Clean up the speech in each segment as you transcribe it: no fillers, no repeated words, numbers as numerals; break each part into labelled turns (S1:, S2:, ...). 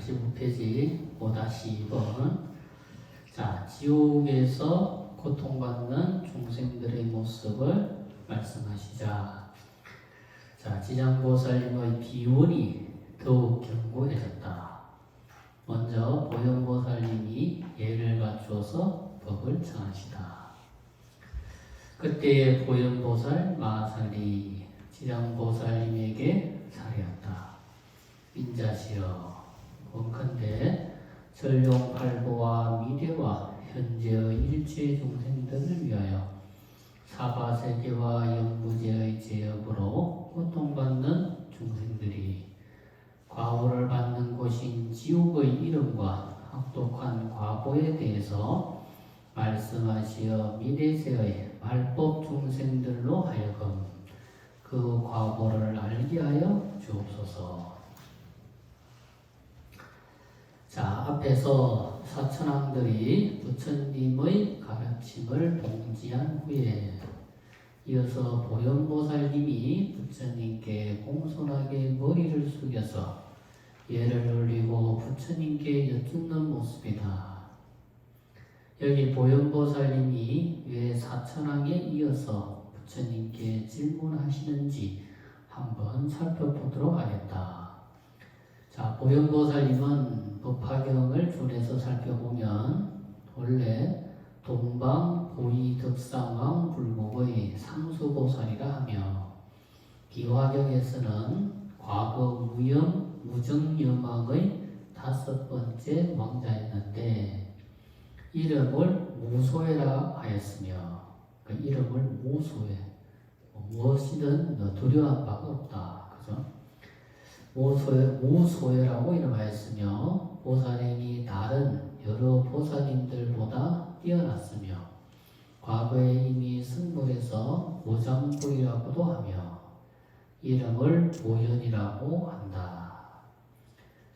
S1: 45페이지 5-2번. 자, 지옥에서 고통받는 중생들의 모습을 말씀하시자. 자, 지장보살님의 비운이 더욱 견고해졌다. 먼저 보현보살님이 예를 갖추어서 법을 청하시다. 그때 보현보살 마살이 지장보살님에게 살해했다. 인자시여, 원컨대 전룡팔보와 미래와 현재의 일체 중생들을 위하여 사바세계와 영부제의 제업으로 고통받는 중생들이 과오를 받는 곳인 지옥의 이름과 혹독한 과보에 대해서 말씀하시어 미래세의 말법 중생들로 하여금 그 과보를 알게 하여 주옵소서. 자, 앞에서 사천왕들이 부처님의 가르침을 봉지한 후에 이어서 보현보살님이 부처님께 공손하게 머리를 숙여서 예를 올리고 부처님께 여쭙는 모습이다. 여기 보현보살님이 왜 사천왕에 이어서 부처님께 질문하시는지 한번 살펴보도록 하겠다. 자, 보현보살님은 법화경을 준해서 살펴보면 원래 동방 보이득상왕 불목의 상수보살이라 하며 비화경에서는 과거 무영 무정여망의 5번째 왕자였는데 이름을 무소해라 하였으며 그 이름을 무소해, 무엇이든 두려워한 바가 없다. 그죠? 무소해라고 이름하였으며 보살님이 다른 여러 보살님들보다 뛰어났으며 과거에 이미 승불해서 무장불이라고도 하며 이름을 보현이라고 한다.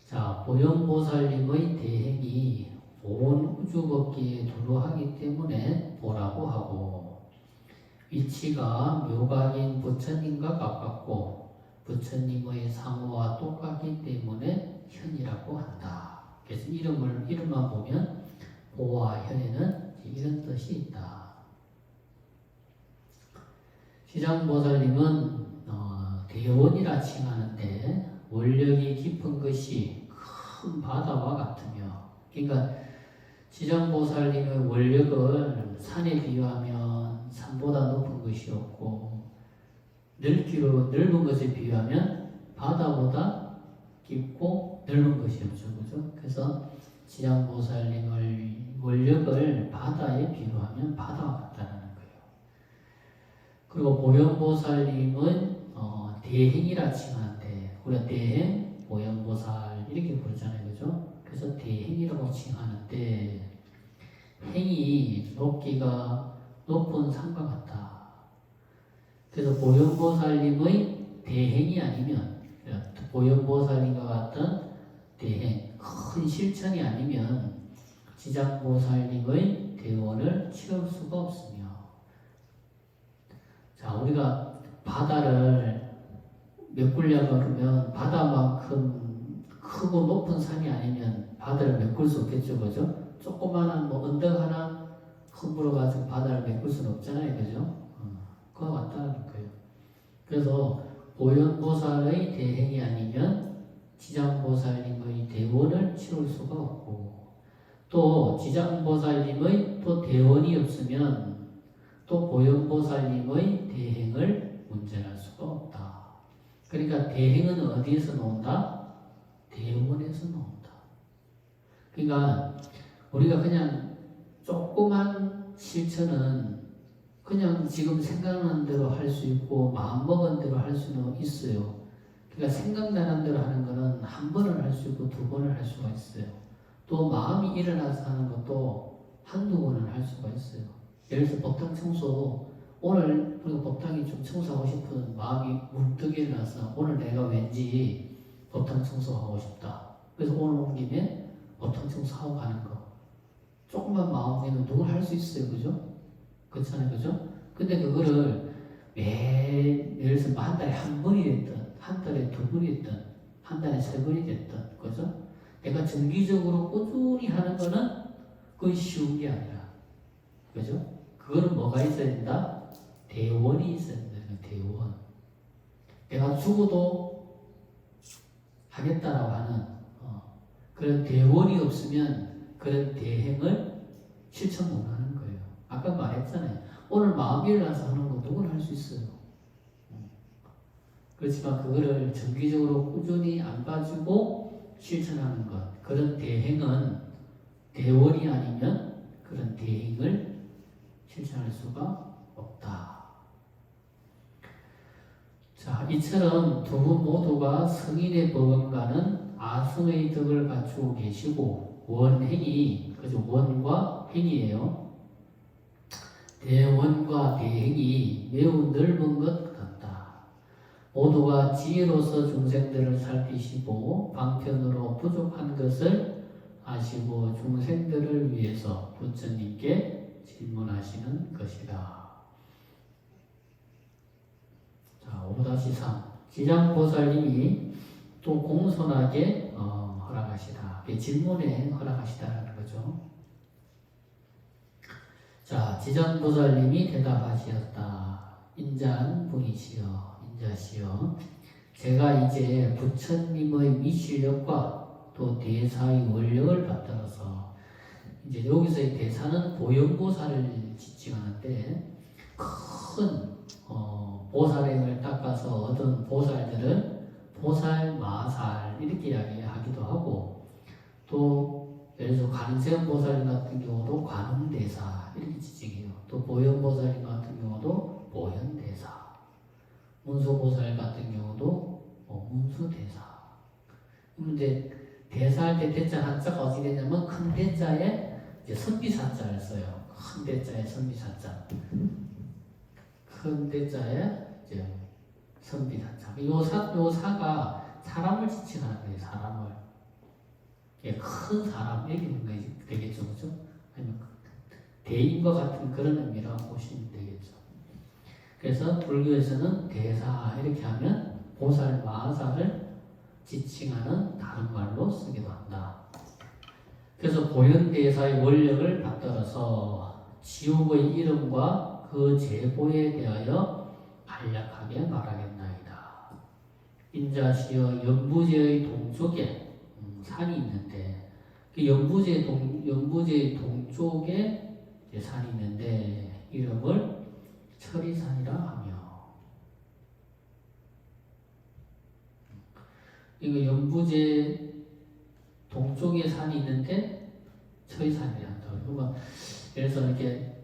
S1: 자, 보현보살님의 대행이 온 우주법계에 두루하기 때문에 보라고 하고 위치가 묘각인 부처님과 가깝고 부처님의 상호와 똑같기 때문에 현이라고 한다. 그래서 이름만 보면 보와 현에는 이런 뜻이 있다. 지장보살님은 대원이라 칭하는데 원력이 깊은 것이 큰 바다와 같으며, 그러니까 지장보살님의 원력을 산에 비유하면 산보다 높은 것이 없고 넓은 것에 비유하면 바다보다 깊고 넓은 것이 없죠. 그죠? 그래서 지장보살님의 원력을 바다에 비유하면 바다와 같다는 거예요. 그리고 보현보살님은 대행이라 칭하는데 우리가 대행, 보현보살 이렇게 부르잖아요. 그죠? 그래서 대행이라고 칭하는데 행이 높기가 높은 산과 같다. 그래서 보현보살님의 대행이 아니면 보현보살님과 같은 대행, 큰 실천이 아니면 지장보살님의 대원을 채울 수가 없으며, 자, 우리가 바다를 메꾸려고 그러면 바다만큼 크고 높은 산이 아니면 바다를 메꿀 수 없겠죠. 그죠? 조그마한 언덕 하나 허물어가지고 바다를 메꿀 수는 없잖아요. 그죠? 그와 같다는 거예요. 그래서 보현보살의 대행이 아니면 지장보살님의 대원을 치울 수가 없고, 또 지장보살님의 또 대원이 없으면 또 보현보살님의 대행을 문제할 수가 없다. 그러니까 대행은 어디에서 나온다? 대원에서 나온다. 그러니까 우리가 그냥 조그만 실천은 그냥 지금 생각나는 대로 할 수 있고 마음먹은 대로 할 수는 있어요. 그러니까 생각나는 대로 하는 거는 한 번을 할 수 있고 두 번을 할 수가 있어요. 또 마음이 일어나서 하는 것도 한두 번은 할 수가 있어요. 예를 들어서 법당 청소, 오늘 우리가 법당이 좀 청소하고 싶은 마음이 문득 일어나서 오늘 내가 왠지 법당 청소하고 싶다. 그래서 오늘 온 김에 법당 청소하고 가는 거. 조금만 마음 내면 누구나 할 수 있어요. 그죠? 그렇잖아요. 그죠? 근데 그거를 예를 들어서 한 달에 한 번이 됐든, 한 달에 두 번이 됐든, 한 달에 세 번이 됐든, 그죠? 내가 정기적으로 꾸준히 하는 거는 그건 쉬운 게 아니라, 그죠? 그거는 뭐가 있어야 된다? 대원이 있어야 된다. 대원. 내가 죽어도 하겠다라고 하는 그런 대원이 없으면 그런 대행을 실천 못하는 거예요. 아까 말했잖아요. 오늘 마음이 일어나서 하는 거 누구나 할 수 있어요. 그렇지만 그거를 정기적으로 꾸준히 안 가지고 실천하는 것, 그런 대행은 대원이 아니면 그런 대행을 실천할 수가 없다. 자, 이처럼 두 분 모두가 성인의 법원과는 아성의 덕을 갖추고 계시고 원행이, 그죠? 원과 행이에요. 대원과 대행이 매우 넓은 것 같다. 모두가 지혜로서 중생들을 살피시고 방편으로 부족한 것을 아시고 중생들을 위해서 부처님께 질문하시는 것이다. 자, 5-3 지장보살님이 또 공손하게 허락하시다. 질문에 허락하시다라는 거죠. 자, 지장보살님이 대답하시었다. 인자한 분이시여, 인자시여, 제가 이제 부처님의 미실력과 또 대사의 원력을 받들어서, 이제 여기서의 대사는 보현보살을 지칭하는데, 큰 보살행을 닦아서 얻은 보살들은 보살, 마살 이렇게 이야기하기도 하고, 또 예를 들어서 관세음 보살님 같은 경우도 관음대사 이렇게 지칭해요. 또 보현보살님 같은 경우도 보현대사, 문수보살 같은 경우도 문수대사. 근데 대사할 때 대자 한자가 어떻게 되냐면 큰 대자에 이제 선비사자를 써요. 큰 대자에 선비사자. 큰 대자에 이제 선비사자. 요 사가 사람을 지칭하는 거예요. 사람을. 예, 큰 사람 얘기는 거 되겠죠, 그죠? 아니면 대인과 같은 그런 의미라고 보시면 되겠죠. 그래서 불교에서는 대사 이렇게 하면 보살, 마살을 지칭하는 다른 말로 쓰기도 한다. 그래서 보현대사의 원력을 받들어서 지옥의 이름과 그 제보에 대하여 간략하게 말하겠나이다. 인자시여, 연부제의 동쪽에 산이 있는데, 그 연부제의 동쪽에 산이 있는데 이름을 철이산이라 하며, 이거 연부제 동쪽에 산이 있는데 철이산이라 한다. 그러면 예를 들어서 이렇게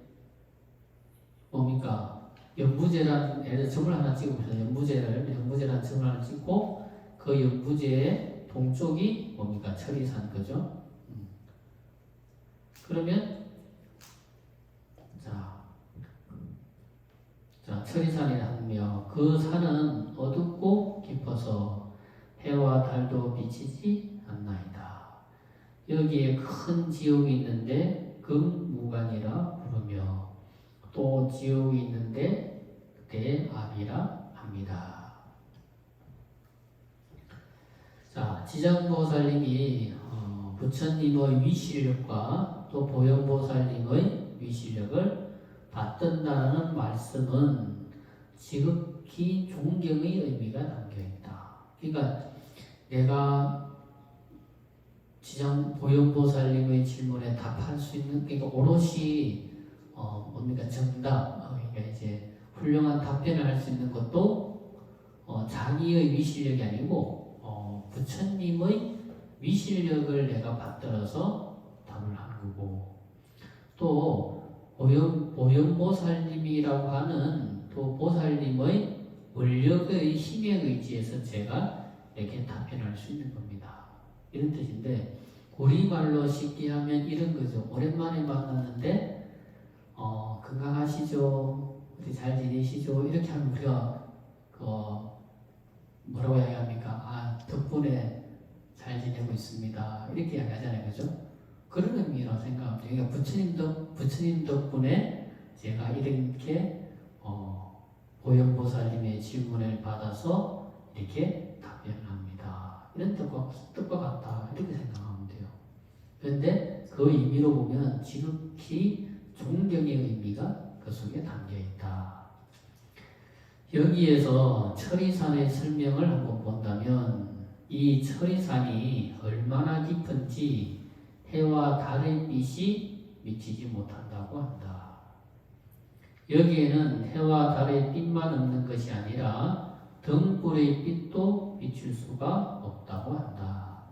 S1: 뭡니까? 연부제라는, 예를 들어 점을 하나 찍어보세요. 연부제라는 점을 하나 찍고 그 연부제의 동쪽이 뭡니까? 철이산, 그죠? 그러면 자, 철이산이라 하며 그 산은 어둡고 깊어서 해와 달도 비치지 않나이다. 여기에 큰 지옥이 있는데 금무간이라 부르며 또 지옥이 있는데 대압이라 합니다. 자, 지장보살님이 부처님의 위실력과 또 보현보살님의 위실력을 받든다는 말씀은 지극히 존경의 의미가 담겨있다. 그러니까 내가 보현보살님의 질문에 답할 수 있는, 그러니까 오롯이 뭡니까? 정답, 그러니까 이제 훌륭한 답변을 할 수 있는 것도 자기의 위실력이 아니고 부처님의 위실력을 내가 받들어서 답을 하는 거고, 또 보현보살님이라고 하는 또 보살님의 원력의 힘에 의지해서 제가 이렇게 답변할 수 있는 겁니다. 이런 뜻인데, 우리말로 쉽게 하면 이런 거죠. 오랜만에 만났는데 건강하시죠? 어떻게 잘 지내시죠? 이렇게 하면 우리가 뭐라고 이야기합니까? 덕분에 잘 지내고 있습니다. 이렇게 이야기하잖아요, 그죠? 그런 의미라고 생각합니다. 그러니까 부처님 덕분에 제가 이렇게 보현보살님의 질문을 받아서 이렇게 답변을 합니다. 이런 뜻과 같다, 이렇게 생각합니다. 그런데 그 의미로 보면 지극히 존경의 의미가 그 속에 담겨 있다. 여기에서 철이산의 설명을 한번 본다면 이 철이산이 얼마나 깊은지 해와 달의 빛이 미치지 못한다고 한다. 여기에는 해와 달의 빛만 없는 것이 아니라 등불의 빛도 비출 수가 없다고 한다.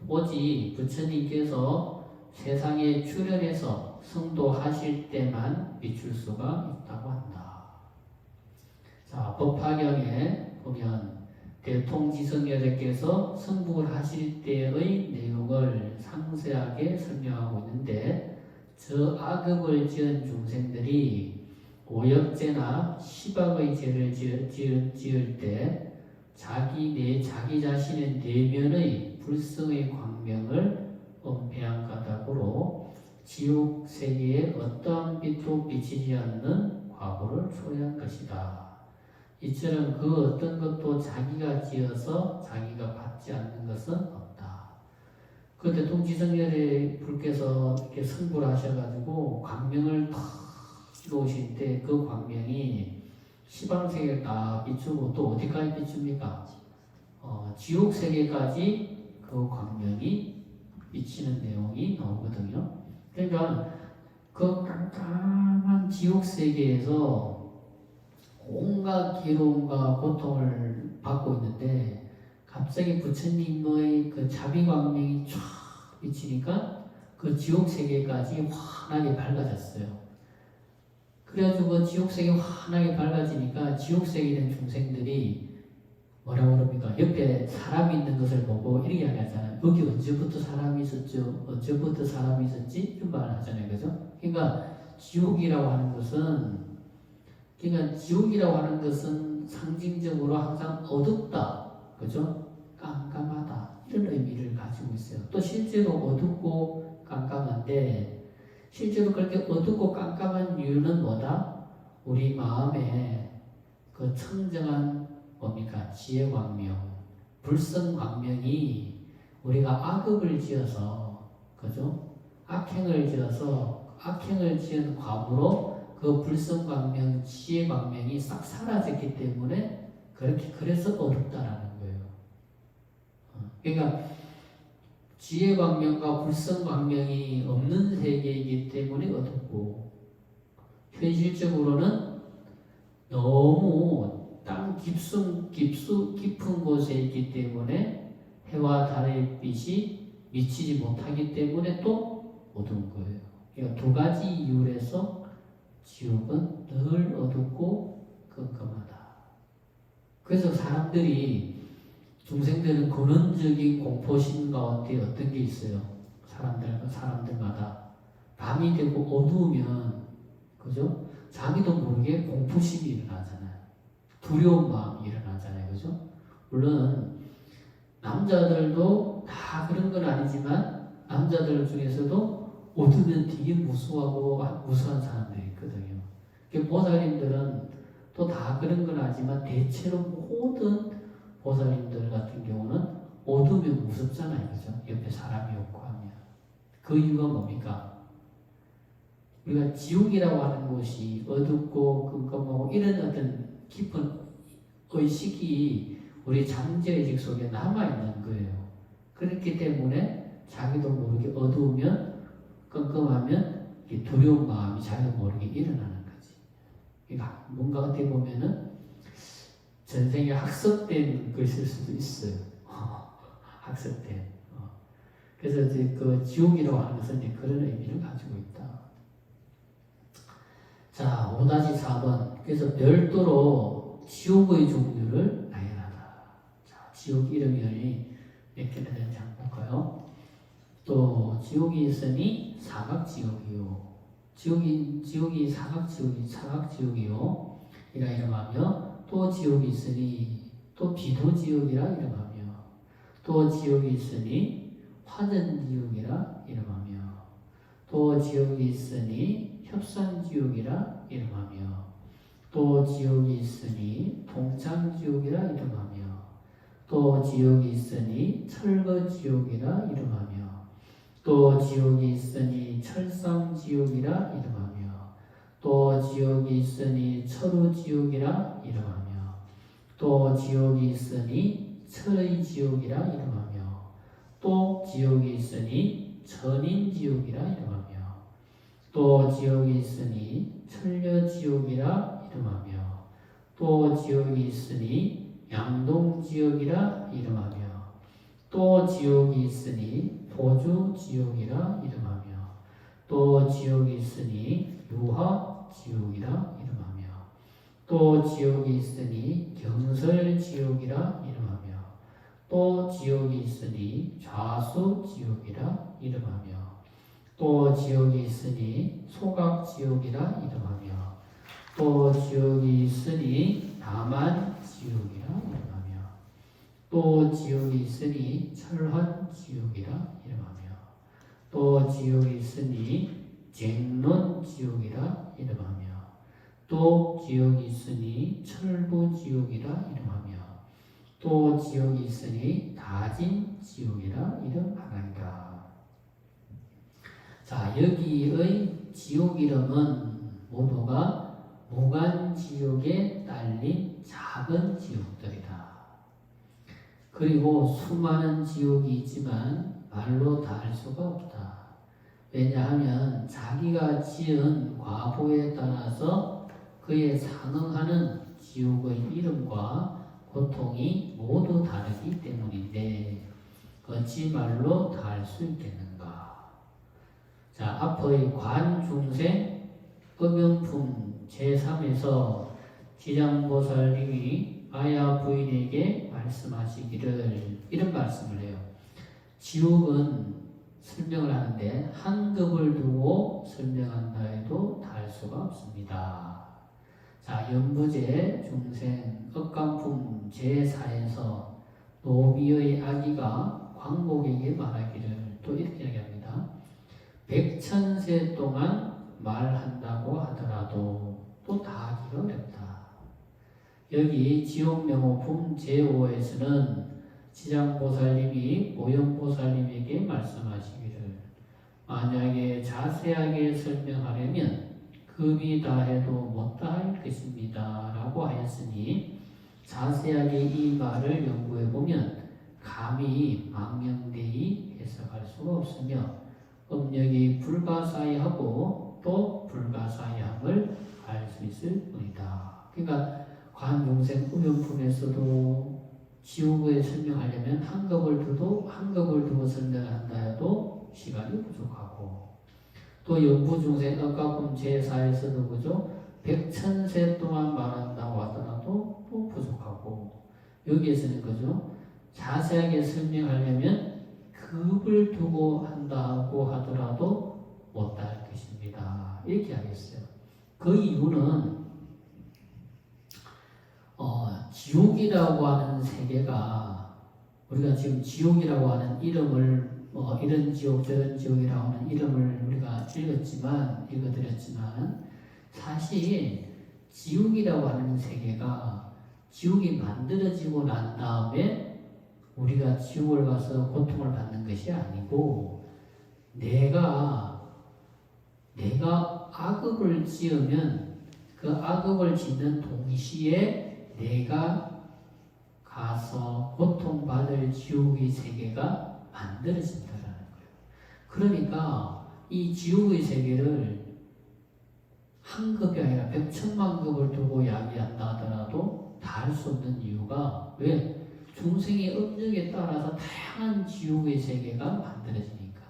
S1: 오직 부처님께서 세상에 출현해서 성도하실 때만 비출 수가 있다고 한다. 자, 법화경에 보면 대통지성여대께서 성불 하실 때의 내용을 상세하게 설명하고 있는데, 저 악업을 지은 중생들이 오역죄나 시박의 죄를 지을 때 자기 자신의 내면의 불성의 광명을 은폐한 까닭으로 지옥 세계에 어떠한 빛도 비치지 않는 과보를 초래한 것이다. 이처럼 그 어떤 것도 자기가 지어서 자기가 받지 않는 것은 없다. 그 대통지성열의 불께서 이렇게 승불하셔가지고 광명을 탁 놓으실 때 그 광명이 시방세계를 다 비추고 또 어디까지 비춥니까? 지옥 세계까지 그 광명이 비치는 내용이 나오거든요. 그러니까 그 깜깜한 지옥 세계에서 온갖 괴로움과 고통을 받고 있는데 갑자기 부처님의 그 자비광명이 쫙 비치니까 그 지옥 세계까지 환하게 밝아졌어요. 그래가지고 그 지옥 세계 환하게 밝아지니까 지옥 세계에 있는 중생들이 뭐라고 그럽니까? 옆에 사람이 있는 것을 보고 이렇게 하잖아요. 여기 언제부터 사람이 있었죠? 언제부터 사람이 있었지? 이런 말을 하잖아요. 그죠? 그러니까 지옥이라고 하는 것은 상징적으로 항상 어둡다. 그죠? 깜깜하다. 이런 의미를 가지고 있어요. 또 실제로 어둡고 깜깜한데, 실제로 그렇게 어둡고 깜깜한 이유는 뭐다? 우리 마음에 그 청정한 뭡니까? 지혜 광명, 불성 광명이 우리가 악업을 지어서, 그죠? 악행을 지은 과부로 그 불성 광명, 지혜 광명이 싹 사라졌기 때문에 그래서 어둡다라는 거예요. 그러니까 지혜 광명과 불성 광명이 없는 세계이기 때문에 어둡고, 현실적으로는 너무 땅 깊은 곳에 있기 때문에 해와 달의 빛이 미치지 못하기 때문에 또 어두운 거예요. 그러니까 두 가지 이유에서 지옥은 늘 어둡고 깜깜하다. 그래서 중생들은 근원적인 공포심 가운데 어떤 게 있어요? 사람들마다 밤이 되고 어두우면, 그죠? 자기도 모르게 공포심이 일어나잖아요. 두려운 마음이 일어나잖아요. 그죠? 물론 남자들도 다 그런 건 아니지만 남자들 중에서도 어두우면 되게 무서운 사람들이 있거든요. 보살님들은 또 다 그런 건 아니지만 대체로 모든 보살님들 같은 경우는 어두우면 무섭잖아요. 그죠? 옆에 사람이 없고 하면. 그 이유가 뭡니까? 우리가 지옥이라고 하는 곳이 어둡고 끔끔하고 이런 어떤 깊은 의식이 우리 잠재의식 속에 남아있는 거예요. 그렇기 때문에 자기도 모르게 어두우면, 끔끔하면 두려운 마음이 자기도 모르게 일어나는 거지. 그러니까 뭔가 어떻게 보면은 전생에 학습된 것일 수도 있어요. 학습된. 그래서 이제 그 지옥이라고 하는 것은 이제 그런 의미를 가지고 있다. 자, 5-4번. 그래서 별도로 지옥의 종류를 나열하다. 자, 지옥 이름이 몇 개나 되는지 한번 볼까요? 또 지옥이 있으니 사각지옥이요. 지옥이 사각지옥이요. 이라 이름하며, 또 지옥이 있으니 또 비도지옥이라 이름하며, 또 지옥이 있으니 화전지옥이라 이름하며, 또 지옥이 있으니 협산지옥이라 이름하며, 또 지옥이 있으니 동창지옥이라 이름하며, 또 지옥이 있으니 철거지옥이라 이름하며, 또 지옥이 있으니 철상지옥이라 이름하며 또 지옥이 있으니 철우지옥이라 이름하며 또 지옥이 있으니 철의 지옥이라 이름하며 또 지옥이 있으니 천인지옥이라 이름하며 또 지옥이 있으니 천려지옥이라 이름하며 또 지옥이 있으니 양동지옥이라 이름하며 또 지옥이 있으니 포주지옥이라 이름하며 또 지옥이 있으니 유화지옥이라 이름하며 또 지옥이 있으니 경설지옥이라 이름하며 또 지옥이 있으니 좌수지옥이라 이름하며 또 지옥이 있으니 소각지옥이라 이름하며 또 지옥이 있으니 다만지옥이라 이름하며 또 지옥이 있으니 철환지옥이라 이름하며 또 지옥이 있으니 쟁론지옥이라 이름하며 또 지옥이 있으니 철부지옥이라 이름하며 또 지옥이 있으니 다진지옥이라 이름하나이다. 자, 여기의 지옥 이름은 모두가 무간지옥에 딸린 작은 지옥들이다. 그리고 수많은 지옥이 있지만 말로 다 할 수가 없다. 왜냐하면 자기가 지은 과보에 따라서 그에 상응하는 지옥의 이름과 고통이 모두 다르기 때문인데 어찌 말로 다 할 수 있겠는가. 자, 앞의 관중생 음영품 제3에서 지장보살님이 아야 부인에게 말씀하시기를 이런 말씀을 해요. 지옥은 설명을 하는데 한 급을 두고 설명한다 해도 다 할 수가 없습니다. 자, 연부제 중생 억간품 제4에서 노비의 아기가 광복에게 말하기를 또 이렇게 이야기합니다. 백천세 동안 말한다고 하더라도 또 다 하기가 어렵다. 여기 지옥명호품 제5에서는 지장보살님이 모형보살님에게 말씀하시기를 만약에 자세하게 설명하려면 급이 다해도 못다 할 것입니다 라고 하였으니 자세하게 이 말을 연구해보면 감히 망령되이 해석할 수가 없으며 음력이 불가사의하고 또 불가사의함을 알 수 있을 뿐이다. 그러니까 관용생 음용품에서도 지옥에 설명하려면 한 급을 두고 설명한다 해도 시간이 부족하고 또 연부중생 억가품 제4에서도 그죠? 백천세 동안 말한다고 하더라도 또 부족하고 여기에서는 그죠? 자세하게 설명하려면 급을 두고 한다고 하더라도 못다 할 것입니다. 이렇게 하겠어요. 그 이유는 지옥이라고 하는 세계가 우리가 지금 지옥이라고 하는 이름을 이런 지옥 저런 지옥이라고 하는 이름을 우리가 읽어드렸지만 사실 지옥이라고 하는 세계가 지옥이 만들어지고 난 다음에 우리가 지옥을 가서 고통을 받는 것이 아니고 내가 악업을 지으면 그 악업을 짓는 동시에 내가 가서 고통받을 지옥의 세계가 만들어진다는 거예요. 그러니까 이 지옥의 세계를 한 급이 아니라 100천만 급을 두고 이야기한다 하더라도 다 할 수 없는 이유가 왜? 중생의 업력에 따라서 다양한 지옥의 세계가 만들어지니까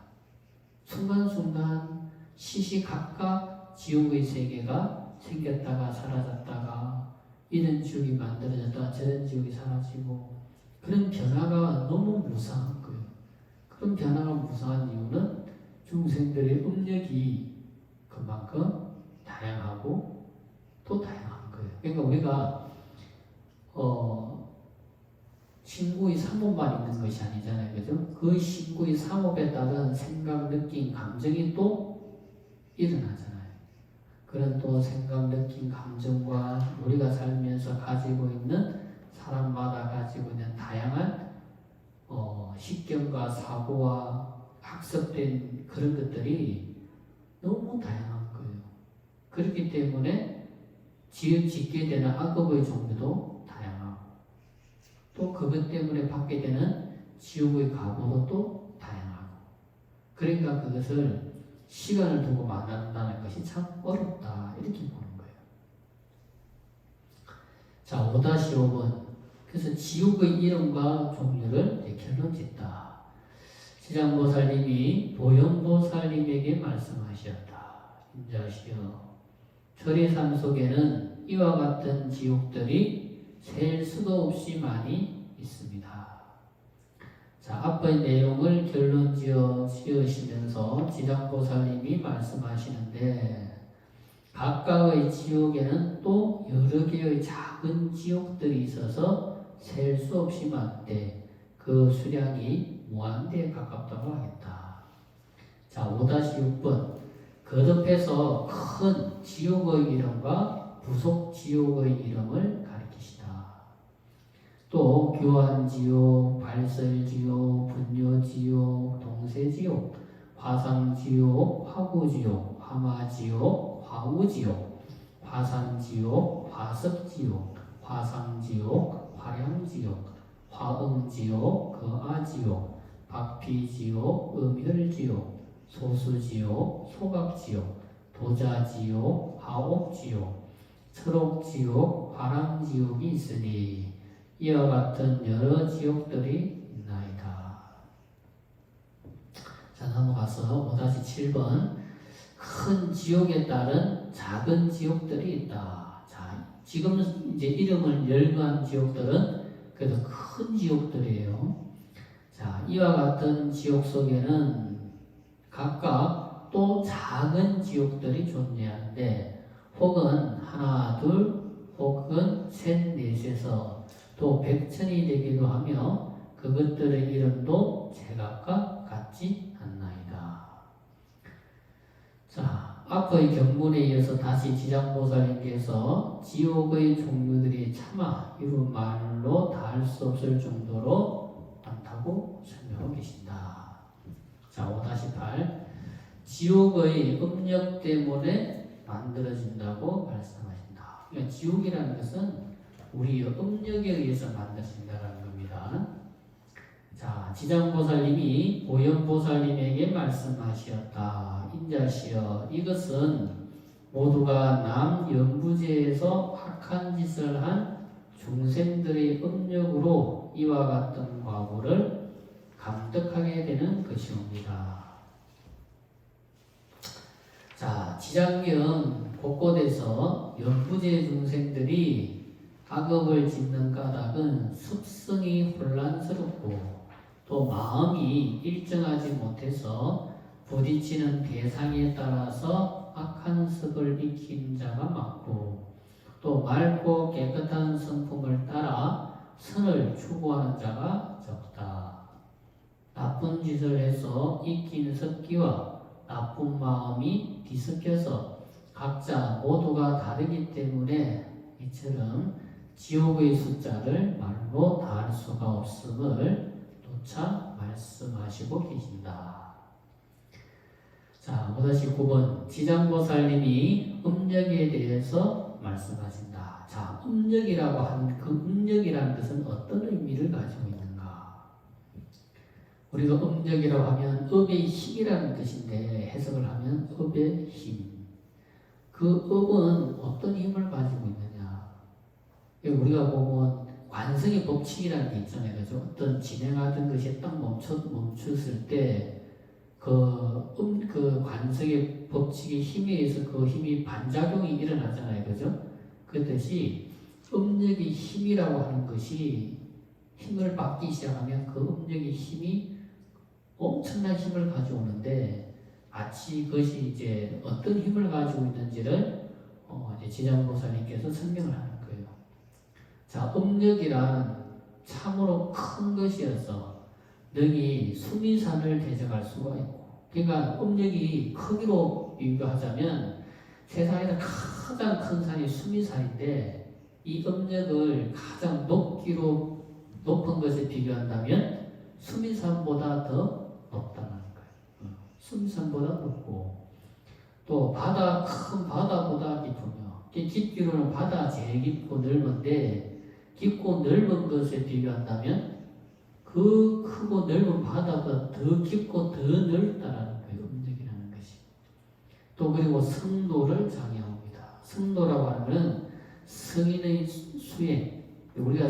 S1: 순간순간 시시각각 지옥의 세계가 생겼다가 사라졌다가 이런 지옥이 만들어졌다가 저런 지옥이 사라지고 그런 변화가 너무 무상한 거예요. 그런 변화가 무상한 이유는 중생들의 업력이 그만큼 다양하고 또 다양한 거예요. 그러니까 우리가 신구의 삼업만 있는 것이 아니잖아요. 그죠? 그 신구의 삼업에 따른 생각, 느낌, 감정이 또 일어나잖아요. 그런 또 생각, 느낌, 감정과 우리가 살면서 가지고 있는 사람마다 가지고 있는 다양한 식견과 사고와 학습된 그런 것들이 너무 다양한 거예요. 그렇기 때문에 짓게 되는 악업의 종류도 다양하고 또 그것 때문에 받게 되는 지옥의 가보도 또 다양하고 그러니까 그것을 시간을 두고 만난다는 것이 참 어렵다 이렇게 보는 거예요. 자 5-5번 그래서 지옥의 이름과 종류를 결론 짓다. 지장보살님이 보현보살님에게 말씀하셨다. 인자시여 철의삶 속에는 이와 같은 지옥들이 셀 수도 없이 많이 있습니다. 자, 앞의 내용을 결론 지으시면서 지장보살님이 말씀하시는데 각각의 지옥에는 또 여러 개의 작은 지옥들이 있어서 셀 수 없이 많대. 그 수량이 무한대에 가깝다고 하겠다. 자, 5-6번 거듭해서 큰 지옥의 이름과 부속 지옥의 이름을 가리키시다. 또 교환지옥, 발설지옥, 분뇨지옥, 동세지옥, 화상지옥, 화구지옥, 화마지옥, 화우지옥, 화산지옥, 화습지옥, 화상지옥, 화량지옥, 화음지옥, 거아지옥, 박피지옥, 음혈지옥, 소수지옥, 소각지옥, 도자지옥, 하옥지옥, 철옥지옥, 화람지옥이 있으니 이와 같은 여러 지옥들이 있나이다. 자, 넘어가서 5-7번 큰 지옥에 따른 작은 지옥들이 있다. 자, 지금 이제 이름을 열거한 지옥들은 그래도 큰 지옥들이에요. 자, 이와 같은 지옥 속에는 각각 또 작은 지옥들이 존재하는데 혹은 하나, 둘, 혹은 셋, 넷에서 또 백천이 되기도 하며 그것들의 이름도 제각각 같지 않나이다. 자, 앞의 경문에 이어서 다시 지장보살님께서 지옥의 종류들이 차마 이루 말로 다 할 수 없을 정도로 많다고 설명하고 계신다. 자, 5-8 지옥의 음력 때문에 만들어진다고 말씀하신다. 그러니까 지옥이라는 것은 우리의 음력에 의해서 만들어진다는 겁니다. 자, 지장보살님이 보현보살님에게 말씀하셨다. 인자시여 이것은 모두가 남연부제에서 악한 짓을 한 중생들의 음력으로 이와 같은 과보를 감독하게 되는 것이옵니다. 자, 지장경 곳곳에서 연부제 중생들이 악업을 짓는 까닭은 습성이 혼란스럽고 또 마음이 일정하지 못해서 부딪히는 대상에 따라서 악한 습을 익힌 자가 많고 또 맑고 깨끗한 성품을 따라 선을 추구하는 자가 적다. 나쁜 짓을 해서 익힌 습기와 나쁜 마음이 뒤섞여서 각자 모두가 다르기 때문에 이처럼 지옥의 숫자를 말로 다할 수가 없음을 또차 말씀하시고 계신다. 자, 5-9번 지장보살님이 음력에 대해서 말씀하신다. 자, 음력이라고 하는 그 음력이라는 것은 어떤 의미를 가지고 있는가? 우리가 음력이라고 하면 업의 힘이라는 뜻인데 해석을 하면 업의 힘. 그 업은 어떤 힘을 가지고 있느냐? 우리가 보면 관성의 법칙이라는 게 있잖아요. 그죠? 어떤 진행하던 것이 딱 멈췄을 때 그 관성의 법칙의 힘에 의해서 그 힘이 반작용이 일어나잖아요. 그죠? 그렇듯이 음력의 힘이라고 하는 것이 힘을 받기 시작하면 그 음력의 힘이 엄청난 힘을 가져오는데 마치 그것이 이제 어떤 힘을 가지고 있는지를 이제 지장보살님께서 설명을 하는 거예요. 자, 음력이란 참으로 큰 것이어서 능히 수미산을 대적할 수가 있고, 그러니까 음력이 크기로 비교하자면 세상에서 가장 큰 산이 수미산인데 이 음력을 가장 높은 것에 비교한다면 수미산보다 더 높다는 거예요. 수미산보다 높고 또 바다 큰 바다보다 깊으며 깊기로는 바다 제일 깊고 넓은데 깊고 넓은 것에 비교한다면 그 크고 넓은 바다보다 더 깊고 더 넓다라는 거예요. 음력이라는 것이. 또 그리고 성도를 장애합니다. 성도라고 하는 것은 성인의 수행, 우리가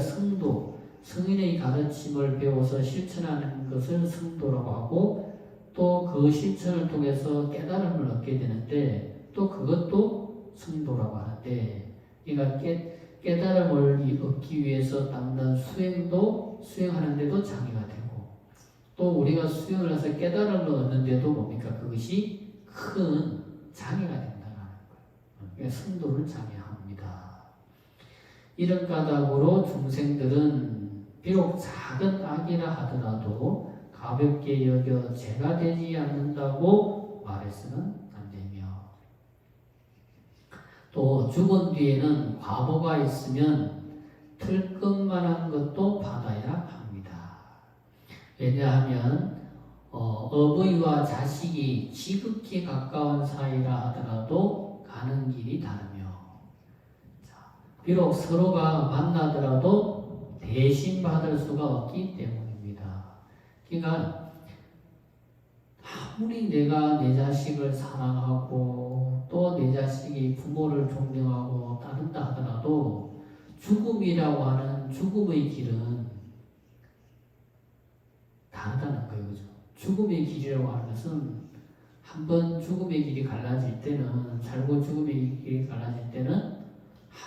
S1: 성인의 가르침을 배워서 실천하는 것을 성도라고 하고 또 그 실천을 통해서 깨달음을 얻게 되는데 또 그것도 성도라고 하는데 그러니까 깨달음을 얻기 위해서 담는 수행도 수행하는데도 장애가 되고 또 우리가 수행을 해서 깨달음을 얻는데도 뭡니까? 그것이 큰 장애가 된다는 거예요. 그러니까 성도를 장애합니다. 이런 까닭으로 중생들은 비록 작은 악이라 하더라도 가볍게 여겨 죄가 되지 않는다고 말해서는 안 되며 또 죽은 뒤에는 과보가 있으면 틀 것만한 것도 받아야 합니다. 왜냐하면 어버이와 자식이 지극히 가까운 사이라 하더라도 가는 길이 다르며 비록 서로가 만나더라도 대신 받을 수가 없기 때문입니다. 그러니까 아무리 내가 내 자식을 사랑하고 또 내 자식이 부모를 존경하고 따른다 하더라도 죽음이라고 하는 죽음의 길은 다르다는 거예요. 그죠? 죽음의 길이라고 하는 것은 한번 죽음의 길이 갈라질 때는 살고 죽음의 길이 갈라질 때는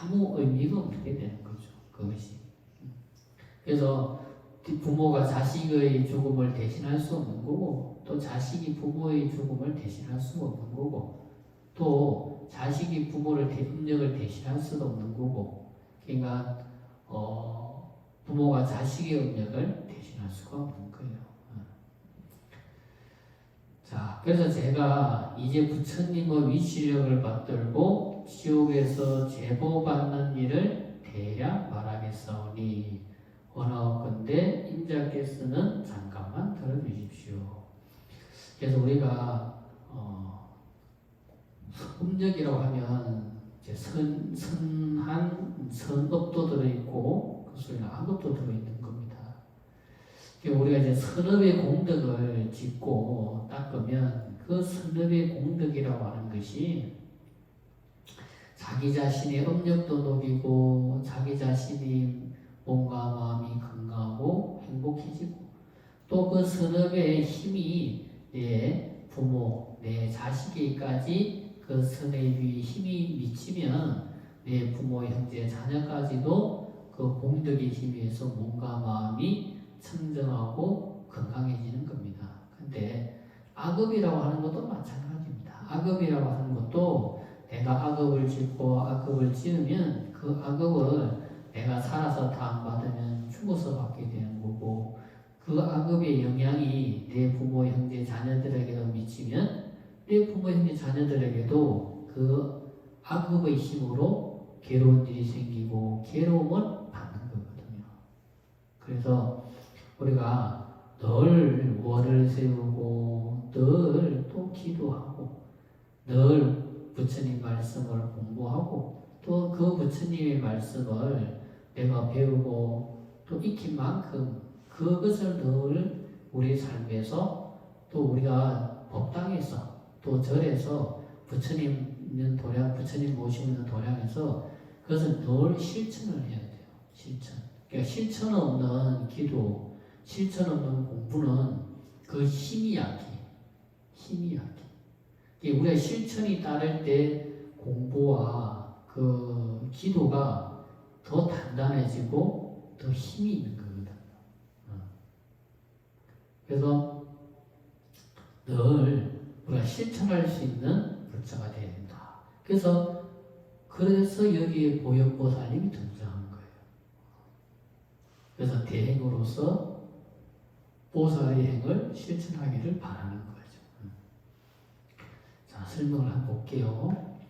S1: 아무 의미가 없게 되는 거죠. 그것이. 그래서 부모가 자식의 죽음을 대신할 수 없는 거고 또 자식이 부모의 죽음을 대신할 수 없는 거고 또 자식이 부모를 음력을 대신할 수도 없는 거고 그러니까 부모가 자식의 음력을 대신할 수가 없는 거예요. 자, 그래서 제가 이제 부처님의 위시력을 받들고 지옥에서 제보받는 일을 대략 말하겠사오니 원하건대 임자께서는 잠깐만 들어주십시오. 그래서 우리가 음력이라고 하면 이제 선한 선업도 들어있고 그 속에 악업도 들어있는 겁니다. 우리가 이제 선업의 공덕을 짓고 닦으면 그 선업의 공덕이라고 하는 것이 자기 자신의 음력도 녹이고 자기 자신이 몸과 마음이 건강하고 행복해지고 또 그 선업의 힘이 내 부모, 내 자식에게까지 그 선의 힘이 미치면 내 부모, 형제, 자녀까지도 그 공덕의 힘에 의해서 몸과 마음이 청정하고 건강해지는 겁니다. 근데 악업이라고 하는 것도 마찬가지입니다. 악업이라고 하는 것도 내가 악업을 짓고 악업을 지으면 그 악업을 내가 살아서 다운받으면 죽어서 받게 되는 거고 그 악업의 영향이 내 부모, 형제, 자녀들에게도 미치면 내 부모, 형제, 자녀들에게도 그 악업의 힘으로 괴로운 일이 생기고 괴로움을 받는 거거든요. 그래서 우리가 늘 월을 세우고 늘 또 기도하고 늘 부처님 말씀을 공부하고 또 그 부처님의 말씀을 내가 배우고 또 익힌 만큼 그것을 늘 우리 삶에서 또 우리가 법당에서 또 절에서 부처님 있는 도량, 부처님 모시고 있는 도량에서 그것을 늘 실천을 해야 돼요. 실천. 그러니까 실천 없는 기도, 실천 없는 공부는 그 힘이 약해. 힘이 약해. 우리가 실천이 따를 때 공부와 그 기도가 더 단단해지고 더 힘이 있는 거거든요. 그래서 늘 우리가 실천할 수 있는 불자가 되어야 된다. 그래서 여기에 보현보살님이 등장한 거예요. 그래서 대행으로서 보살의 행을 실천하기를 바라는 거죠. 자, 설명을 한번 볼게요.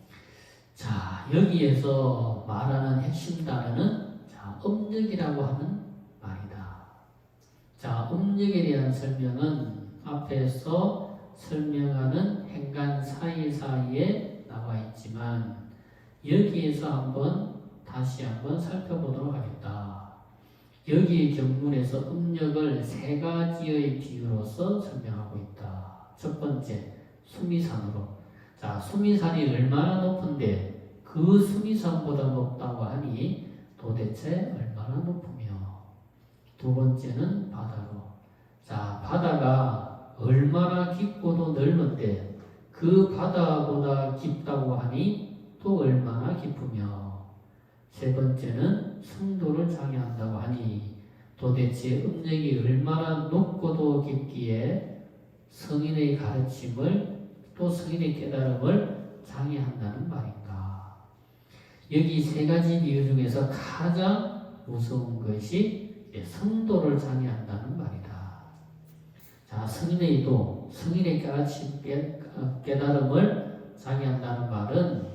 S1: 자, 여기에서 말하는 핵심 단어는 음력이라고 하는 말이다. 자, 음력에 대한 설명은 앞에서 설명하는 행간 사이사이에 나와 있지만 여기에서 다시 한번 살펴보도록 하겠다. 여기 경문에서 음력을 세 가지의 비유로서 설명하고 있다. 첫 번째, 수미산으로. 자, 수미산이 얼마나 높은데 그 수미산보다 높다고 하니 도대체 얼마나 높으며. 두 번째는 바다로. 자, 바다가 얼마나 깊고도 넓은데 그 바다보다 깊다고 하니 또 얼마나 깊으며. 세 번째는 성도를 장애한다고 하니 도대체 음력이 얼마나 높고도 깊기에 성인의 가르침을 또 성인의 깨달음을 장애한다는 말인가. 여기 세 가지 비유 중에서 가장 무서운 것이 성도를 장애한다는 말이다. 자, 성인의 도, 성인의 가르침 깨달음을 장애한다는 말은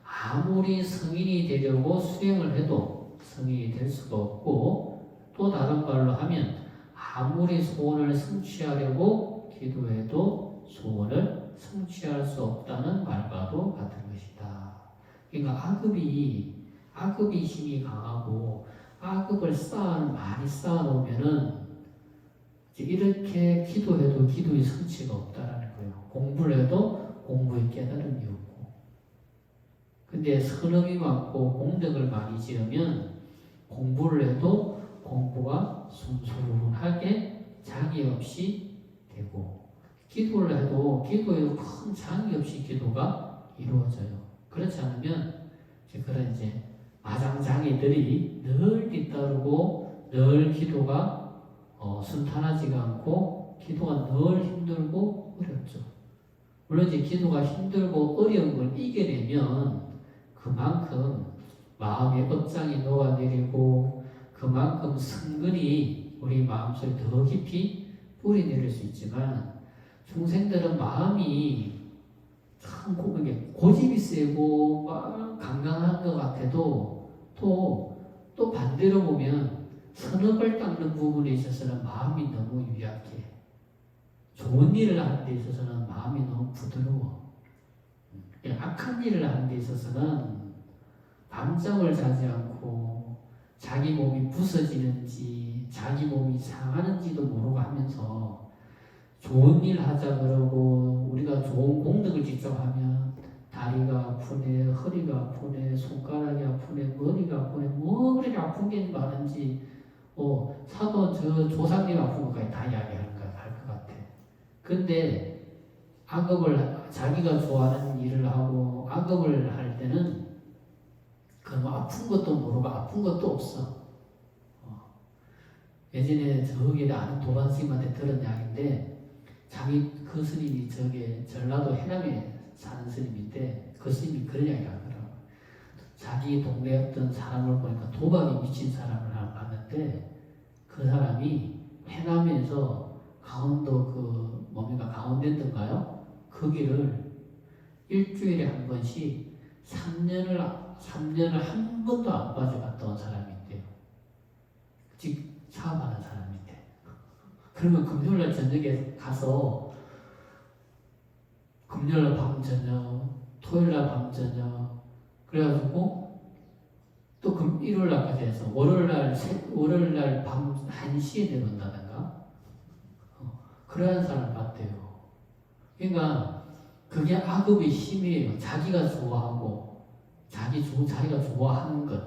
S1: 아무리 성인이 되려고 수행을 해도 성인이 될 수가 없고, 또 다른 말로 하면 아무리 소원을 성취하려고 기도해도 소원을 성취할 수 없다는 말과도 같은 것이다. 그러니까 악업이 힘이 강하고 악업을 많이 쌓아놓으면은 이렇게 기도해도 기도의 성취가 없다라는 거예요. 공부를 해도 공부의 깨달음이 없고. 근데 선업이 많고 공덕을 많이 지으면 공부를 해도 공부가 순수하게 장애 없이 되고, 기도를 해도 기도에도 큰 장애 없이 기도가 이루어져요. 그렇지 않으면 그런 마장장애들이 늘 뒤따르고 늘 기도가 순탄하지가 않고 기도가 늘 힘들고 어렵죠. 물론 기도가 힘들고 어려운 걸 이겨내면 그만큼 마음의 업장이 녹아내리고 그만큼 성근이 우리 마음속에 더 깊이 뿌리내릴 수 있지만, 중생들은 마음이 참 고집이 세고 막 강강한 것 같아도 또 반대로 보면 선업을 닦는 부분에 있어서는 마음이 너무 유약해. 좋은 일을 하는 데 있어서는 마음이 너무 부드러워. 악한 일을 하는 데 있어서는 밤잠을 자지 않고 자기 몸이 부서지는지 자기 몸이 상하는지도 모르고 하면서 좋은 일 하자 그러고, 우리가 좋은 공덕을 직접 하면 다리가 아프네, 허리가 아프네, 손가락이 아프네, 머리가 아프네, 뭐 그렇게 아픈 게 많은지 사도 저 조상님 아픈 것까지 다 이야기하는 것 같아. 근데 악업을 자기가 좋아하는 일을 하고 악업을 할 때는 그럼 아픈 것도 모르고 아픈 것도 없어. 예전에 저기 아는 도반스님한테 들은 이야기인데, 그 스님이 전라도 해남에 사는 스님인데 그 스님이 그런 이야기를 하더라고. 자기 동네 어떤 사람을 보니까 도박에 미친 사람을 하나 봤는데, 그 사람이 해남에서 강원도 강원대인가요? 거기를 일주일에 한 번씩 3년을 한 번도 안 빠져갔다 온 사람이 있대요. 즉 사업하는 사람인데. 그러면 금요일날 저녁에 가서 금요일날 밤 저녁, 토요일날 밤 저녁, 그래가지고 또 일요일날까지 해서 월요일날 밤 1시에 내려온다든가 그러한 사람을 봤대요. 그러니까 그게 악업의 힘이에요. 자기가 좋아하고 자기가 좋아하는 것,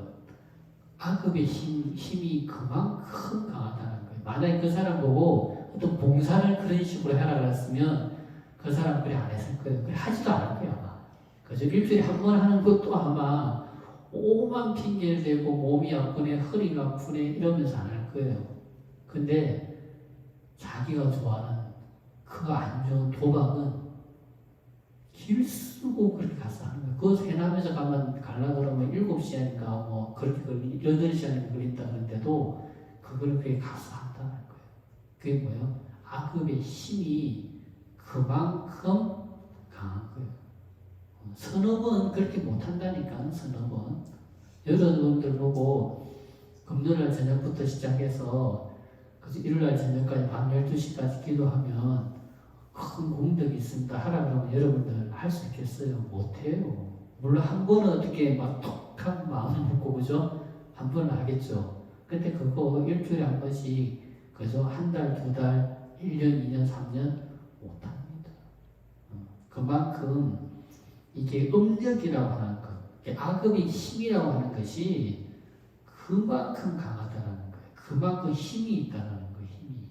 S1: 악업의 힘이 그만큼 강하다는 거예요. 만약에 그 사람 보고 어떤 봉사를 그런 식으로 해라 그랬으면 그 사람 그래 안 했을 거예요. 그래 하지도 않을 거예요 아마. 그래서 일주일에 한 번 하는 것도 아마 오만 핑계를 대고 몸이 아프네, 허리가 아프네 이러면서 안 할 거예요. 근데 자기가 좋아하는 그 안 좋은 도박은 길 쓰고 그렇게 가서 하는 거예요. 그 해남에서 갈라 그러면 7시간인가 그렇게 8시간이 걸린다 그런데도 그걸 그렇게 가서 한다는 거예요. 그게 뭐예요? 악업의 힘이 그만큼 강한 거예요. 선업은 그렇게 못한다니까. 선업은 여러분들 보고 금요일날 저녁부터 시작해서 일요일날 저녁까지 밤 12시까지 기도하면 큰 공덕이 있습니다 하라 그러면 여러분들 할 수 있겠어요? 못해요. 물론 한 번은 어떻게 막 톡한 마음 먹고 그죠? 한 번은 하겠죠. 근데 그거 일주일에 한 번씩 그죠? 한 달, 두 달, 1년, 2년, 3년 못합니다. 그만큼 이게 음력이라고 하는 것, 악업의 힘이라고 하는 것이 그만큼 강하다는 거예요. 그만큼 힘이 있다는 거예요. 힘이.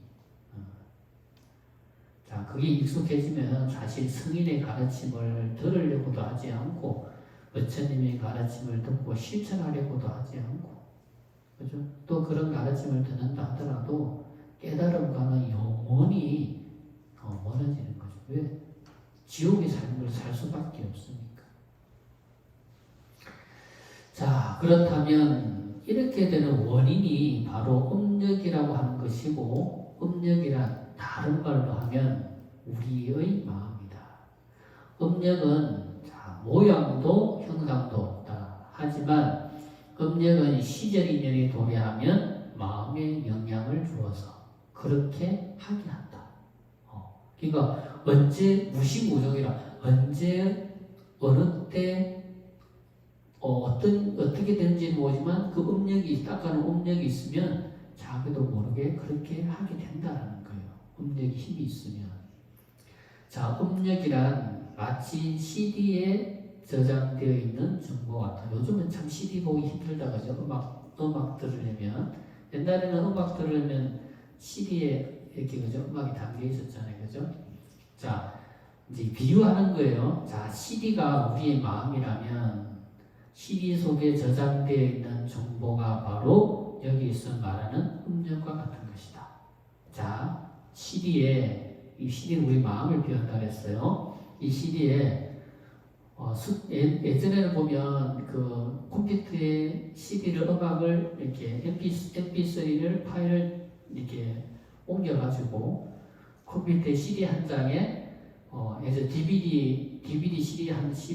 S1: 자, 그게 익숙해지면 사실 성인의 가르침을 들으려고도 하지 않고 부처님의 가르침을 듣고 실천하려고도 하지 않고 그죠? 또 그런 가르침을 듣는다 하더라도 깨달음과는 영원히 멀어지는 거죠. 왜? 지옥의 삶을 살 수밖에 없으니까. 자, 그렇다면 이렇게 되는 원인이 바로 음력이라고 하는 것이고, 음력이란 다른 말로 하면 우리의 마음이다. 음력은 모양도 형상도 없다. 하지만 음력은 시절 인연이 도래하면 마음에 영향을 주어서 그렇게 하게 한다. 그러니까 언제 무시무정이라 언제 어느 때 어떻게 되는지 모르지만 그 음력이 닦아놓은 음력이 있으면 자기도 모르게 그렇게 하게 된다는 거예요. 음력이 힘이 있으면. 자, 음력이란 마치 CD에 저장되어 있는 정보 같아. 요즘은 참 CD 보기 힘들다 그죠? 음악 들으려면 옛날에는 음악 들으려면 CD에 이렇게 그죠? 음악이 담겨 있었잖아요, 그죠? 자, 이제 비유하는 거예요. 자, CD가 우리의 마음이라면 CD 속에 저장되어 있는 정보가 바로 여기서 말하는 음력과 같은 것이다. 자, 이 CD는 우리 마음을 표현한다 그랬어요. 이 CD에 예전에는 보면 그 컴퓨터에 CD를 음악을 이렇게 MP3를 파일을 이렇게 옮겨가지고 컴퓨터에 CD 한 장에 예전 DVD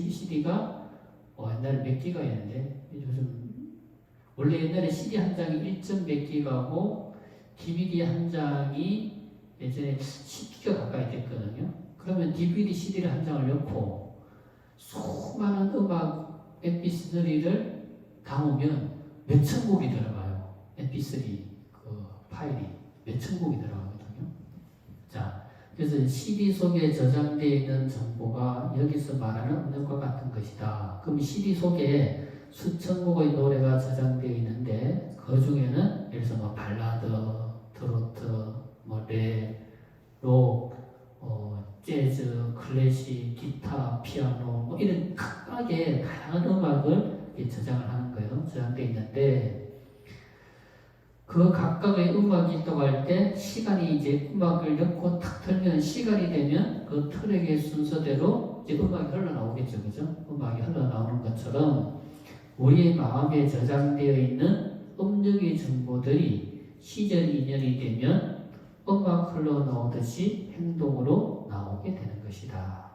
S1: CD가 옛날에 몇 기가였는데 요즘 원래 옛날에 CD 한 장이 1점 몇 기가고 DVD 한 장이 예전에 10기가 가까이 됐거든요. 그러면 DVD CD를 한 장을 넣고 수많은 음악 MP3를 담으면 몇천 곡이 들어가요. MP3 그 파일이 몇천 곡이 들어가거든요. 자, 그래서 CD 속에 저장되어 있는 정보가 여기서 말하는 음력과 같은 것이다. 그럼 CD 속에 수천 곡의 노래가 저장되어 있는데 그 중에는 예를 들어서 뭐 발라드, 트로트, 뭐 랩, 록, 재즈, 클래식, 기타, 피아노 뭐 이런 각각의 다양한 음악을 저장을 하는 거예요. 저장되어 있는데 그 각각의 음악이 있다고 할 때 시간이 이제 음악을 넣고 탁 틀면 시간이 되면 그 트랙의 순서대로 이제 음악이 흘러나오겠죠. 그죠? 음악이 흘러나오는 것처럼 우리의 마음에 저장되어 있는 음력의 정보들이 시절 인연이 되면 음악 흘러나오듯이 행동으로 나오게 되는 것이다.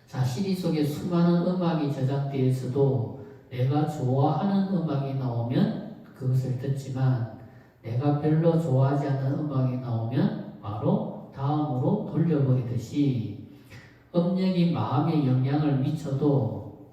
S1: 자, CD 속에 수많은 음악이 저장되어 있어도 내가 좋아하는 음악이 나오면 그것을 듣지만 내가 별로 좋아하지 않는 음악이 나오면 바로 다음으로 돌려버리듯이 음력이 마음에 영향을 미쳐도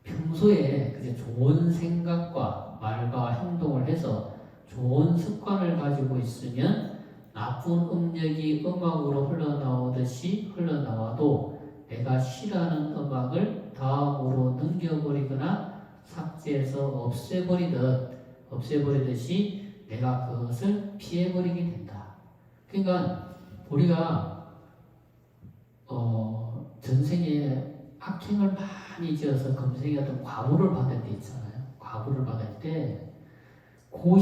S1: 평소에 좋은 생각과 말과 행동을 해서 좋은 습관을 가지고 있으면 나쁜 음력이 음악으로 흘러나오듯이 흘러나와도 내가 싫어하는 음악을 다음으로 넘겨버리거나 삭제해서 없애버리듯이 내가 그것을 피해버리게 된다. 그러니까 우리가 전생에 악행을 많이 지어서 검생이 어떤 과보를 받을 때 있잖아요. 과보를 받을 때 그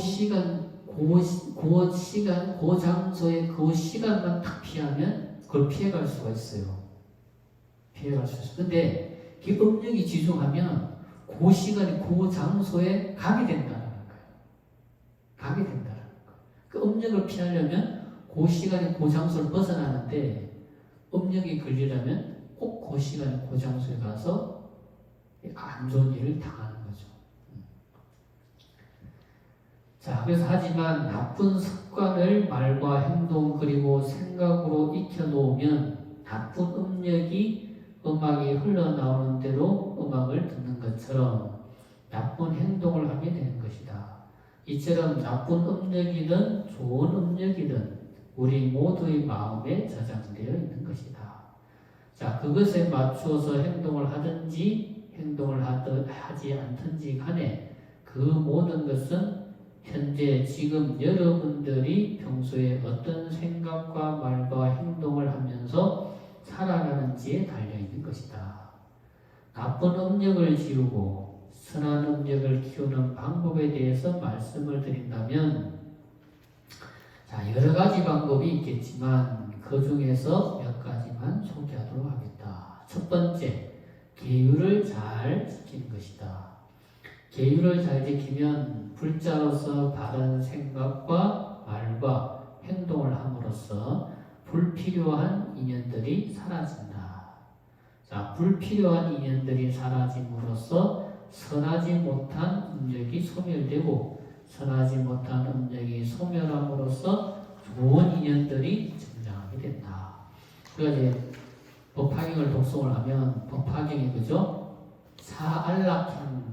S1: 장소에 그 시간만 딱 피하면 그걸 피해갈 수가 있어요. 피해갈 수 있어요. 근데 그 음력이 지중하면 그 시간에 그 장소에 가게 된다는 거예요. 가게 된다는 거예요. 그 음력을 피하려면 그 시간에 그 장소를 벗어나는데 음력이 걸리려면 꼭 그 시간에 그 장소에 가서 안 좋은 일을 당하는 거죠. 자, 그래서 하지만 나쁜 습관을 말과 행동 그리고 생각으로 익혀놓으면 나쁜 음력이 음악이 흘러나오는 대로 음악을 듣는 것처럼 나쁜 행동을 하게 되는 것이다. 이처럼 나쁜 음력이든 좋은 음력이든 우리 모두의 마음에 저장되어 있는 것이다. 자, 그것에 맞추어서 행동을 하든지 행동을 하지 않든지 간에 그 모든 것은 현재 지금 여러분들이 평소에 어떤 생각과 말과 행동을 하면서 살아가는지에 달려있는 것이다. 나쁜 음력을 지우고 선한 음력을 키우는 방법에 대해서 말씀을 드린다면, 자, 여러 가지 방법이 있겠지만 그 중에서 몇 가지만 소개하도록 하겠다. 첫 번째, 계율을 잘 지키는 것이다. 계율을 잘 지키면 불자로서 바른 생각과 말과 행동을 함으로써 불필요한 인연들이 사라진다. 자, 불필요한 인연들이 사라짐으로써 선하지 못한 음력이 소멸되고 선하지 못한 음력이 소멸함으로써 좋은 인연들이成長하게 된다. 그러니까 이제 법화경을 독송을 하면 법화경이 그죠? 사안락행이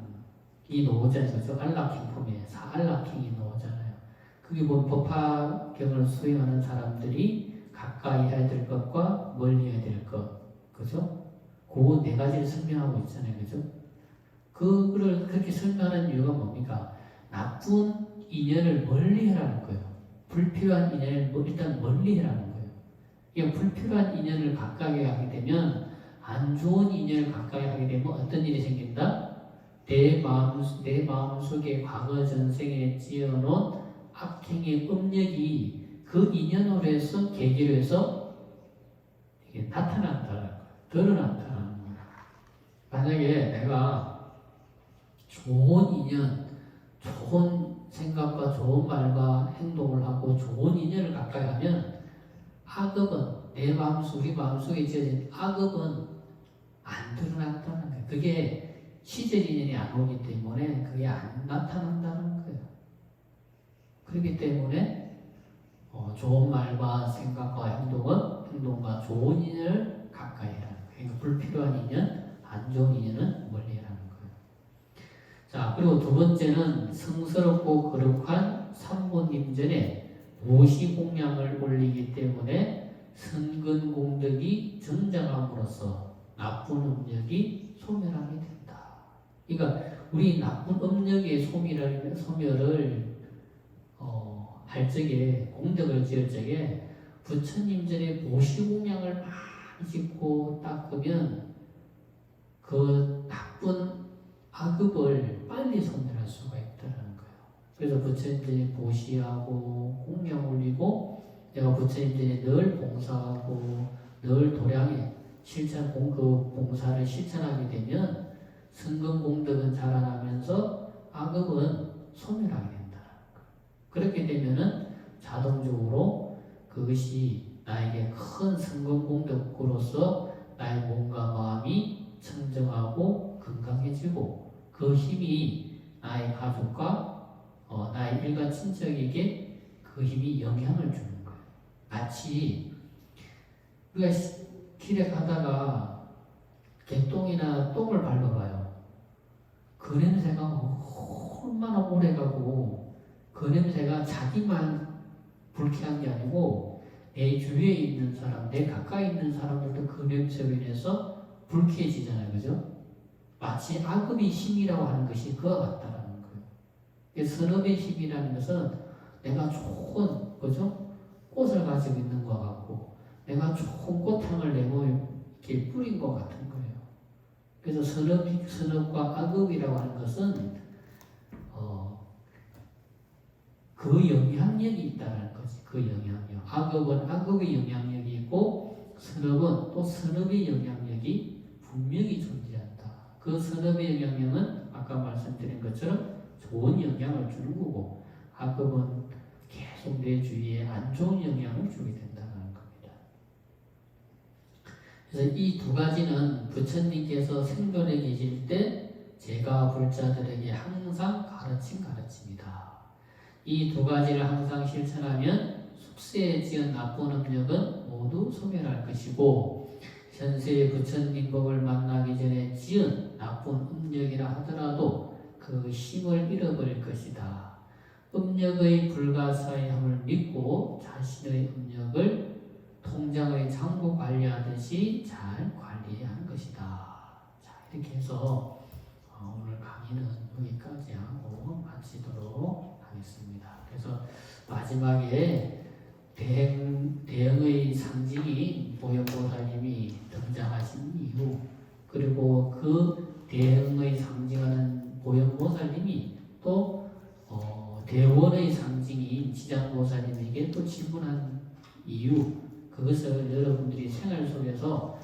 S1: 나오잖아요. 그죠? 안락행 품에 사안락행이 나오잖아요. 그게 뭐 법화경을 수행하는 사람들이 가까이 해야 될 것과 멀리 해야 될 것, 그죠? 그 네 가지를 설명하고 있잖아요. 그죠? 그거를 그렇게 설명하는 이유가 뭡니까? 나쁜 인연을 멀리 해라는 거예요. 불필요한 인연을 일단 멀리 해라는 거예요. 이게 불필요한 인연을 가까이 하게 되면, 안 좋은 인연을 가까이 하게 되면 어떤 일이 생긴다? 내 마음속에 과거 전생에 지어놓은 악행의 음력이 그 인연으로 해서 계기로 해서 이게 나타난다는 거예요. 드러난다는 거예요. 만약에 내가 좋은 인연, 좋은 생각과 좋은 말과 행동을 하고 좋은 인연을 가까이 하면 악업은 우리 마음속에 지어진 악업은 안 드러난다는 거예요. 그게 시절 인연이 안 오기 때문에 그게 안 나타난다는 거예요. 그렇기 때문에 좋은 말과 생각과 행동과 좋은 인연을 가까이 해라는 거예요. 그러니까 불필요한 인연, 안 좋은 인연은 멀리 해라는 거예요. 자, 그리고 두 번째는 성스럽고 거룩한 삼본임전에 모시공양을 올리기 때문에 선근공덕이 정장함으로써 나쁜 음력이 소멸하게 된다. 그러니까 우리 나쁜 음력의 소멸을 할 적에, 공덕을 지을 적에 부처님 전에 모시공양을 많이 짓고 닦으면 그 나쁜 악업을 빨리 소멸할 수가 있다는 거예요. 그래서 부처님들이 보시하고 공양 올리고 내가 부처님들이 늘 봉사하고 늘 도량에 그 봉사를 실천하게 되면 성근공덕은 자라나면서 악업은 소멸하게 된다는 거예요. 그렇게 되면은 자동적으로 그것이 나에게 큰 성근공덕으로서 나의 몸과 마음이 청정하고 건강해지고 그 힘이 나의 가족과 나의 일가 친척에게 그 힘이 영향을 주는 거예요. 마치 우리가 길에 가다가 개똥이나 똥을 밟아봐요. 그 냄새가 얼마나 오래가고 그 냄새가 자기만 불쾌한 게 아니고 내 주위에 있는 사람, 내 가까이 있는 사람들도 그 냄새로 인해서 불쾌해지잖아요. 그죠? 마치 악업의 힘이라고 하는 것이 그와 같다라는 거예요. 선업의 힘이라는 것은 내가 좋은, 그죠? 꽃을 가지고 있는 것 같고, 내가 좋은 꽃향을 내 몸에 이렇게 뿌린 것 같은 거예요. 그래서 선업과 악업이라고 하는 것은, 그 영향력이 있다는 거지. 그 영향력. 악업은 악업의 영향력이 있고, 선업은 또 선업의 영향력이 분명히 존재한다. 그 선업의 영향력은 아까 말씀드린 것처럼 좋은 영향을 주는 거고, 악업은 계속 내 주위에 안 좋은 영향을 주게 된다는 겁니다. 그래서 이 두 가지는 부처님께서 생존에 계실 때 제가 불자들에게 항상 가르침이다. 이 두 가지를 항상 실천하면 숙세에 지은 나쁜 음력은 모두 소멸할 것이고 현세의 부처님 법을 만나기 전에 지은 나쁜 음력이라 하더라도 그 힘을 잃어버릴 것이다. 음력의 불가사의함을 믿고 자신의 음력을 통장의 장부 관리하듯이 잘 관리해야 하는 것이다. 자, 이렇게 해서 오늘 강의는 여기까지 하고 마치도록 하겠습니다. 그래서 마지막에 대행의 상징인 보현보살님이 등장하신 이유, 그리고 그 대행의 상징하는 보현보살님이 또 대원의 상징인 지장보살님에게 또 질문한 이유, 그것을 여러분들이 생활 속에서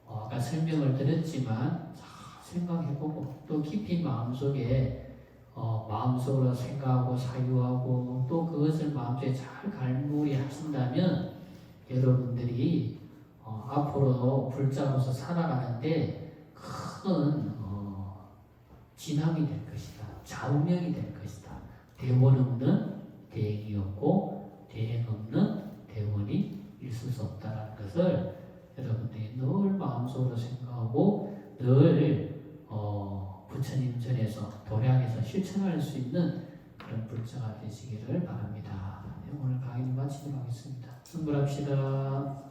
S1: 아까 설명을 드렸지만 잘 생각해보고 또 깊이 마음속으로 생각하고 사유하고 또 그것을 마음속에 잘 갈무리 하신다면 여러분들이 앞으로 불자로서 살아가는데 큰 진함이 될 것이다. 좌우명이 될 것이다. 대원 없는 대행이 없고 대행 없는 대원이 있을 수 없다는 것을 여러분들이 늘 마음속으로 생각하고 늘 부처님 전에서 도량에서 실천할 수 있는 그런 불자가 되시기를 바랍니다. 네, 오늘 강의는 마치도록 하겠습니다. 승불합시다.